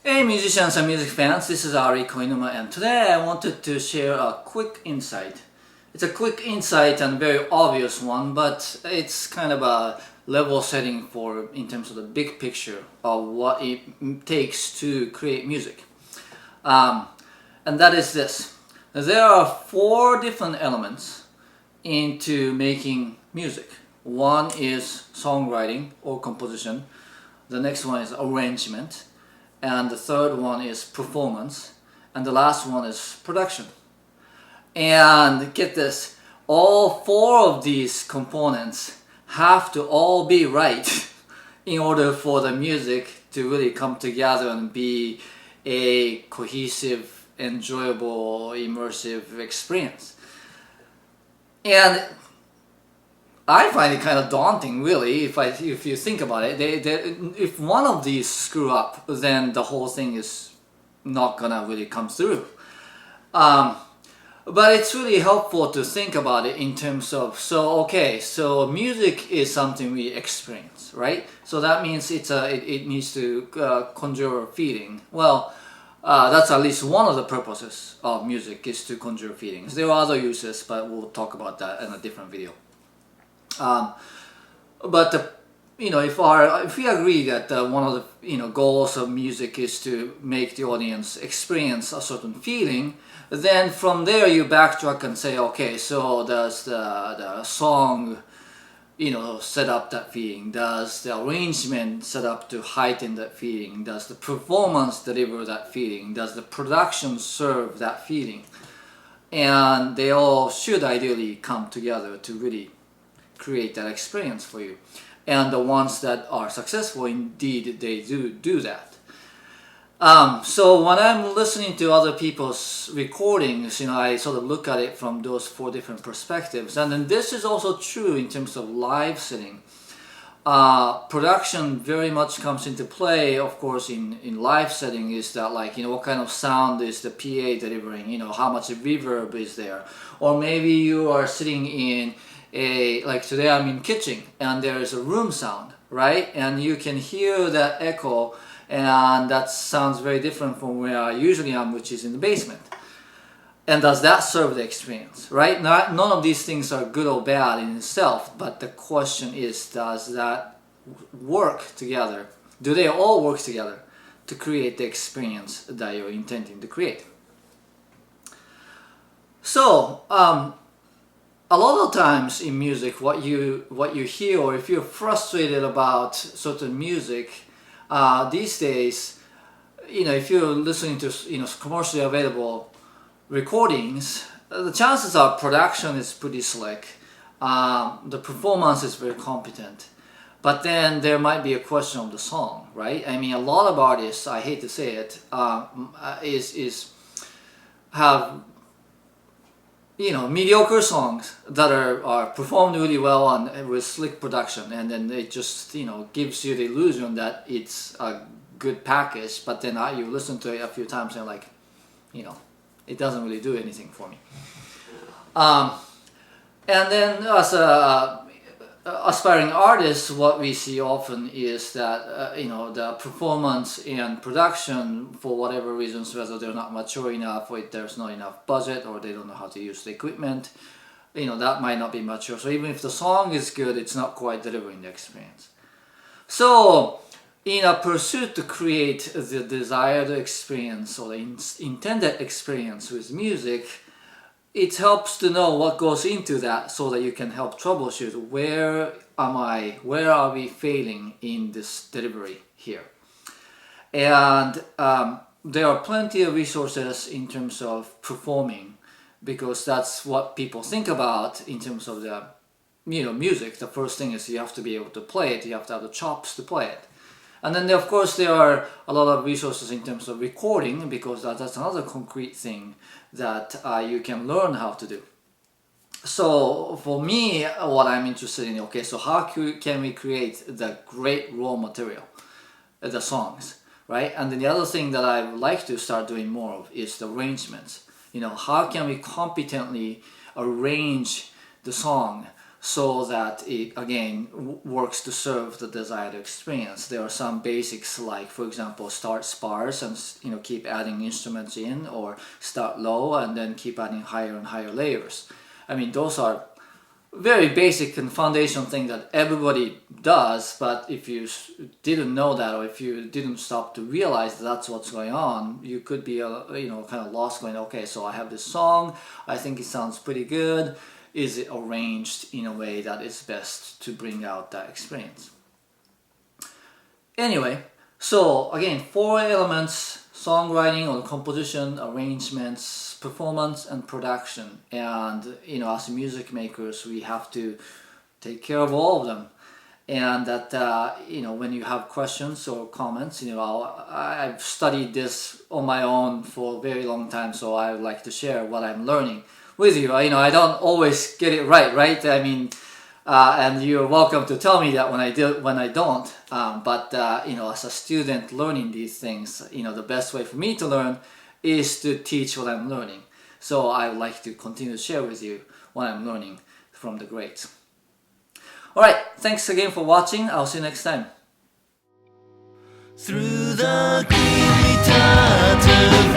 Hey musicians and music fans, this is Ari Koinuma, and today I wanted to share a quick insight. It's a quick insight and very obvious one, but it's kind of a level setting for in terms of the big picture of what it takes to create music. And that is this. There are 4 different elements into making music. One is songwriting or composition. The next one is arrangement. And the third one is performance, and the last one is production. And get this, all 4 of these components have to all be right in order for the music to really come together and be a cohesive, enjoyable, immersive experience. And I find it kind of daunting, really, if you think about it. If one of these screw up, then the whole thing is not gonna really come through. But it's really helpful to think about it in terms of, so music is something we experience, right? So that means it needs to conjure a feeling. Well, that's at least one of the purposes of music, is to conjure feelings. There are other uses, but we'll talk about that in a different video. If we agree that one of the goals of music is to make the audience experience a certain feeling, then from there you backtrack and say, okay, so does the song set up that feeling? Does the arrangement set up to heighten that feeling? Does the performance deliver that feeling? Does the production serve that feeling? And they all should ideally come together to really create that experience for you. And the ones that are successful, indeed they do that. So when I'm listening to other people's recordings, I sort of look at it from those 4 different perspectives. And then this is also true in terms of live setting. Production very much comes into play, of course, in live setting. Is that what kind of sound is the PA delivering? How much reverb is there? Or maybe you are sitting in like today I'm in kitchen and there is a room sound, right? And you can hear that echo, and that sounds very different from where I usually am, which is in the basement. And does that serve the experience, right? None of these things are good or bad in itself, but the question is, does that work together? Do they all work together to create the experience that you're intending to create? So, a lot of times in music, what you hear, or if you're frustrated about certain music these days, if you're listening to commercially available recordings, the chances are production is pretty slick, the performance is very competent, but then there might be a question of the song, right? I mean, a lot of artists, I hate to say it, have mediocre songs that are performed really well and with slick production, and then it just gives you the illusion that it's a good package, but then you listen to it a few times and it doesn't really do anything for me. And then as aspiring artists, what we see often is that the performance and production, for whatever reasons, whether they're not mature enough, or there's not enough budget, or they don't know how to use the equipment, that might not be mature. So even if the song is good, it's not quite delivering the experience. So in a pursuit to create the desired experience, or the intended experience with music, it helps to know what goes into that, so that you can help troubleshoot where are we failing in this delivery here. And there are plenty of resources in terms of performing, because that's what people think about in terms of the music. The first thing is you have to be able to play it, you have to have the chops to play it. And then of course there are a lot of resources in terms of recording, because that's another concrete thing that you can learn how to do. So for me, what I'm interested in, so how can we create the great raw material, the songs, right? And then the other thing that I would like to start doing more of is the arrangements. How can we competently arrange the song so that it again works to serve the desired experience. There are some basics like, for example, start sparse and keep adding instruments in, or start low and then keep adding higher and higher layers. I mean, those are very basic and foundational thing that everybody does, but if you didn't know that, or if you didn't stop to realize that's what's going on, you could be kind of lost, going, okay, so I have this song, I think it sounds pretty good, is it arranged in a way that is best to bring out that experience? Anyway, so again, 4 elements: songwriting or composition, arrangements, performance, and production. And as music makers, we have to take care of all of them. And that when you have questions or comments, I've studied this on my own for a very long time, so I would like to share what I'm learning with you. I don't always get it right? I mean, and you're welcome to tell me that when I don't. But as a student learning these things, the best way for me to learn is to teach what I'm learning. So I would like to continue to share with you what I'm learning from the greats. Alright, thanks again for watching. I'll see you next time. Through the green we turn to